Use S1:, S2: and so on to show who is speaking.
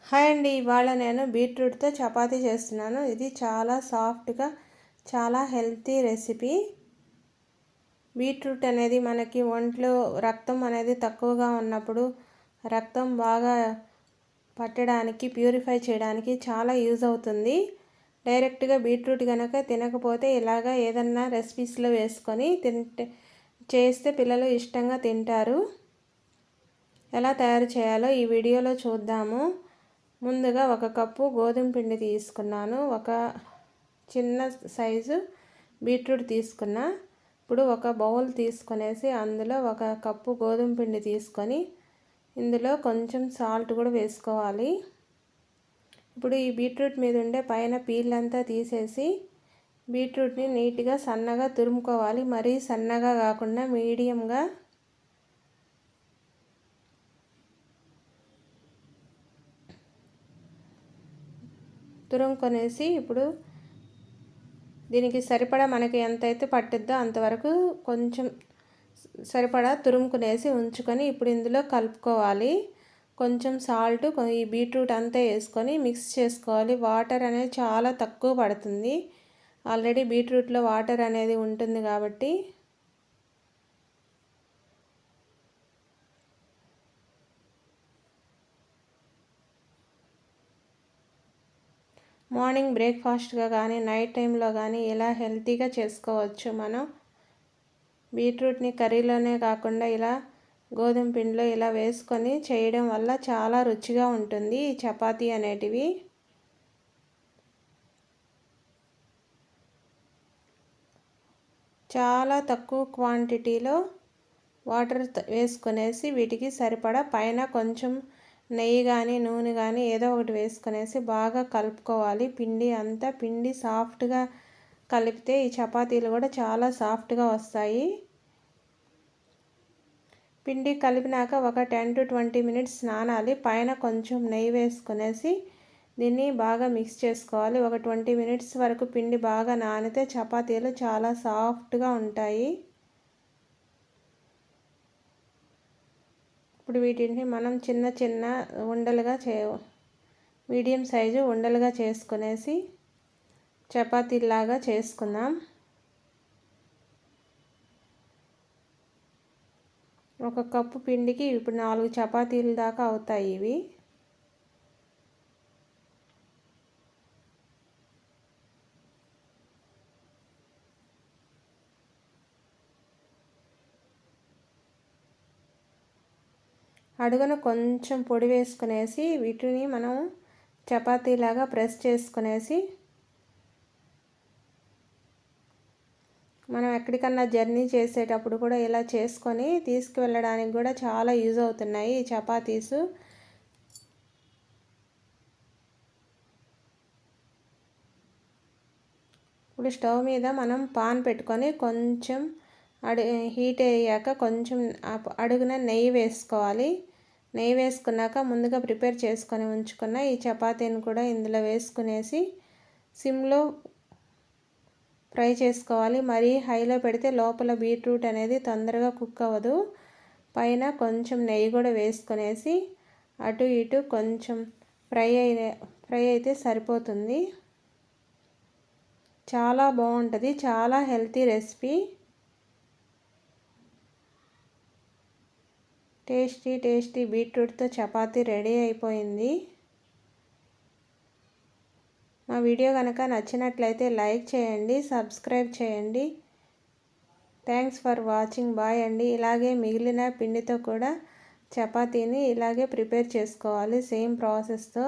S1: Hi అండి, ఇవాళ నేను బీట్రూట్తో చపాతీ చేస్తున్నాను. ఇది చాలా సాఫ్ట్గా చాలా హెల్తీ రెసిపీ. బీట్రూట్ అనేది మనకి ఒంట్లో రక్తం అనేది తక్కువగా ఉన్నప్పుడు రక్తం బాగా పట్టడానికి, ప్యూరిఫై చేయడానికి చాలా యూజ్ అవుతుంది. డైరెక్ట్గా బీట్రూట్ కనుక తినకపోతే ఇలాగా ఏదన్నా రెసిపీస్లో వేసుకొని చేస్తే పిల్లలు ఇష్టంగా తింటారు. ఎలా తయారు చేయాలో ఈ వీడియోలో చూద్దాము. ముందుగా 1 కప్పు గోధుమ పిండి తీసుకున్నాను. ఒక చిన్న సైజు బీట్రూట్ తీసుకున్నా. ఇప్పుడు ఒక బౌల్ తీసుకునేసి అందులో 1 కప్పు గోధుమ పిండి తీసుకొని ఇందులో కొంచెం సాల్ట్ కూడా వేసుకోవాలి. ఇప్పుడు ఈ బీట్రూట్ మీద ఉండే పైన పీల్ అంతా తీసేసి బీట్రూట్ని నీట్గా సన్నగా తురుముకోవాలి. మరీ సన్నగా కాకుండా మీడియంగా తురుముకొనేసి ఇప్పుడు దీనికి సరిపడా మనకి ఎంతైతే పట్టుద్దో అంతవరకు కొంచెం సరిపడా తురుముకునేసి ఉంచుకొని ఇప్పుడు ఇందులో కలుపుకోవాలి. కొంచెం సాల్ట్, ఈ బీట్రూట్ అంతా వేసుకొని మిక్స్ చేసుకోవాలి. వాటర్ అనేది చాలా తక్కువ పడుతుంది. ఆల్రెడీ బీట్రూట్లో వాటర్ అనేది ఉంటుంది కాబట్టి మార్నింగ్ బ్రేక్ఫాస్ట్గా కానీ నైట్ టైంలో కానీ ఇలా హెల్తీగా చేసుకోవచ్చు. మనం బీట్రూట్ని కర్రీలోనే కాకుండా ఇలా గోధుమ పిండిలో ఇలా వేసుకొని చేయడం వల్ల చాలా రుచిగా ఉంటుంది ఈ చపాతీ అనేటివి. చాలా తక్కువ క్వాంటిటీలో వాటర్ వేసుకునేసి వీటికి సరిపడా పైన కొంచెం నెయ్యి కానీ నూనె కానీ ఏదో ఒకటి వేసుకునేసి బాగా కలుపుకోవాలి. పిండి సాఫ్ట్గా కలిపితే ఈ చపాతీలు కూడా చాలా సాఫ్ట్గా వస్తాయి. పిండి కలిపినాక ఒక 10 to 20 మినిట్స్ నానాలి. పైన కొంచెం నెయ్యి వేసుకునేసి దీన్ని బాగా మిక్స్ చేసుకోవాలి. ఒక 20 మినిట్స్ వరకు పిండి బాగా నానితే చపాతీలు చాలా సాఫ్ట్గా ఉంటాయి. ఇప్పుడు వీటిని మనం చిన్న చిన్న ఉండలుగా మీడియం సైజు ఉండలుగా చేసుకునేసి చపాతీలాగా చేసుకుందాం. 1 కప్పు పిండికి ఇప్పుడు 4 చపాతీల దాకా అవుతాయి ఇవి. అడుగున కొంచెం పొడి వేసుకునేసి వీటిని మనం చపాతీలాగా ప్రెస్ చేసుకునేసి మనం ఎక్కడికన్నా జర్నీ చేసేటప్పుడు కూడా ఇలా చేసుకొని తీసుకువెళ్ళడానికి కూడా చాలా యూజ్ అవుతున్నాయి ఈ చపాతీసు. ఇప్పుడు స్టవ్ మీద మనం పాన్ పెట్టుకొని కొంచెం హీట్ అయ్యాక కొంచెం అడుగున నెయ్యి వేసుకోవాలి. నెయ్యి వేసుకున్నాక ముందుగా ప్రిపేర్ చేసుకొని ఉంచుకున్న ఈ చపాతీని కూడా ఇందులో వేసుకునేసి సిమ్లో ఫ్రై చేసుకోవాలి. మరీ హైలో పెడితే లోపల బీట్రూట్ అనేది తొందరగా కుక్ అవ్వదు. పైన కొంచెం నెయ్యి కూడా వేసుకునేసి అటు ఇటు కొంచెం ఫ్రై అయితే సరిపోతుంది. చాలా బాగుంటుంది, చాలా హెల్తీ రెసిపీ. టేస్టీ బీట్రూట్తో చపాతీ రెడీ అయిపోయింది. మా వీడియో కనుక నచ్చినట్లయితే లైక్ చేయండి, సబ్స్క్రైబ్ చేయండి. Thanks for watching. బాయ్ అండి. ఇలాగే మిగిలిన పిండితో కూడా చపాతీని ఇలాగే ప్రిపేర్ చేసుకోవాలి సేమ్ ప్రాసెస్తో.